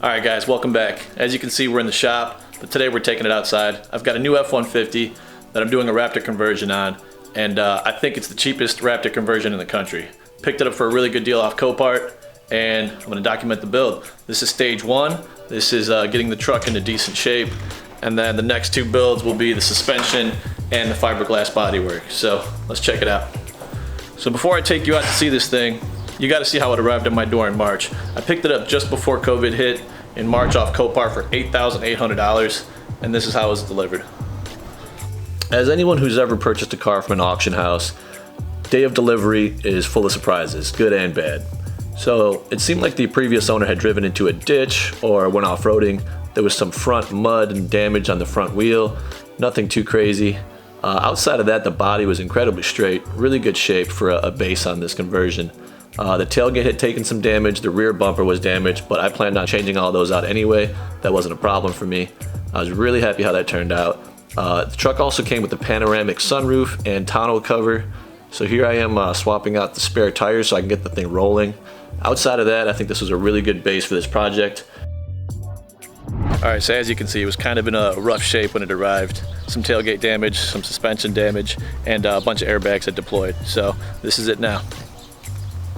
Alright guys, welcome back. As you can see, we're in the shop, but today we're taking it outside. I've got a new F-150 that I'm doing a Raptor conversion on, and I think it's the cheapest Raptor conversion in the country. Picked it up for a really good deal off Copart, and I'm going to document the build. This is stage one. This is getting the truck into decent shape, and then the next two builds will be the suspension and the fiberglass bodywork. So let's check it out. So before I take you out to see this thing, you got to see how it arrived at my door in March. I picked it up just before COVID hit in March off Copart for $8,800, and this is how it was delivered. As anyone who's ever purchased a car from an auction house, day of delivery is full of surprises, good and bad. So it seemed like the previous owner had driven into a ditch or went off-roading. There was some front mud and damage on the front wheel, nothing too crazy. Outside of that, the body was incredibly straight, really good shape for a base on this conversion. The tailgate had taken some damage, the rear bumper was damaged, but I planned on changing all those out anyway. That wasn't a problem for me. I was really happy how that turned out. The truck also came with a panoramic sunroof and tonneau cover. So here I am swapping out the spare tires so I can get the thing rolling. Outside of that, I think this was a really good base for this project. Alright, so as you can see, it was kind of in a rough shape when it arrived. Some tailgate damage, some suspension damage, and a bunch of airbags had deployed. So this is it now.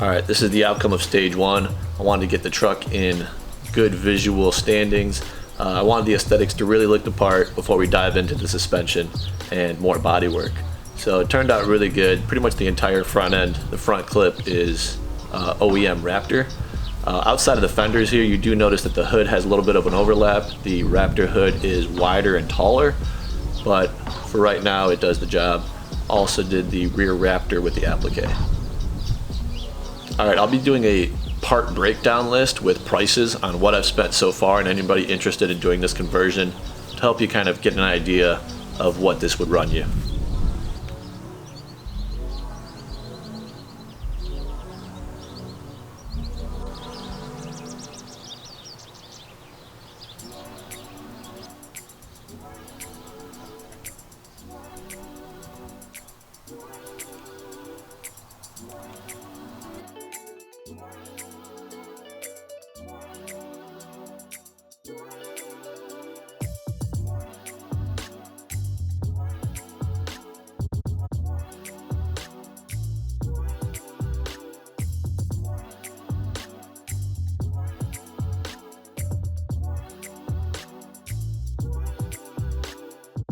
Alright, this is the outcome of stage one. I wanted to get the truck in good visual standings. I wanted the aesthetics to really look the part before we dive into the suspension and more body work. So it turned out really good. Pretty much the entire front end, the front clip is OEM Raptor. Outside of the fenders here, you do notice that the hood has a little bit of an overlap. The Raptor hood is wider and taller, but for right now it does the job. Also did the rear Raptor with the applique. Alright, I'll be doing a part breakdown list with prices on what I've spent so far, and anybody interested in doing this conversion to help you kind of get an idea of what this would run you.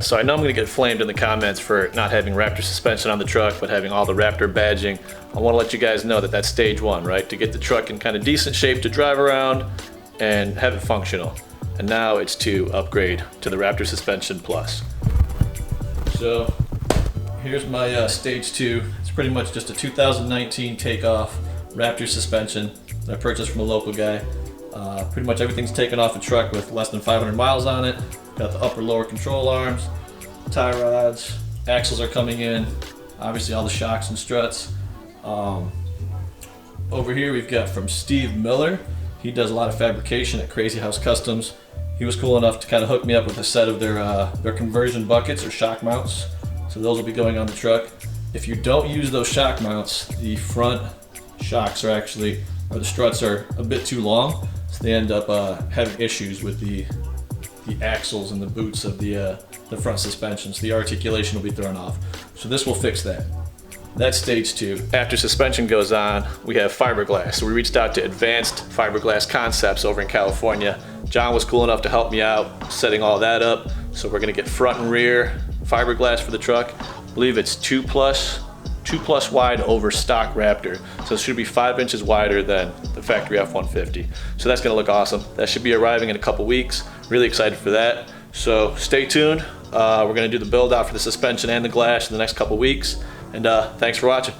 So I know I'm going to get flamed in the comments for not having Raptor suspension on the truck, but having all the Raptor badging. I want to let you guys know that that's stage one, right? To get the truck in kind of decent shape to drive around and have it functional. And now it's to upgrade to the Raptor Suspension Plus. So here's my stage two. It's pretty much just a 2019 takeoff Raptor suspension that I purchased from a local guy. Pretty much everything's taken off the truck with less than 500 miles on it. Got the upper lower control arms, tie rods, axles are coming in, obviously all the shocks and struts. Over here we've got from Steve Miller. He does a lot of fabrication at Crazy House Customs. He was cool enough to kind of hook me up with a set of their conversion buckets or shock mounts. So those will be going on the truck. If you don't use those shock mounts, the front shocks are actually, or the struts are a bit too long. So they end up having issues with the axles and the boots of the front suspension, so the articulation will be thrown off. So this will fix that. That's stage two. After suspension goes on, we have fiberglass. So we reached out to Advanced Fiberglass Concepts over in California. John was cool enough to help me out setting all that up. So we're gonna get front and rear fiberglass for the truck. I believe it's 2 plus wide over stock Raptor. So it should be 5 inches wider than the factory F-150. So that's gonna look awesome. That should be arriving in a couple weeks. Really excited for that. So stay tuned. We're gonna do the build out for the suspension and the glass in the next couple weeks. And thanks for watching.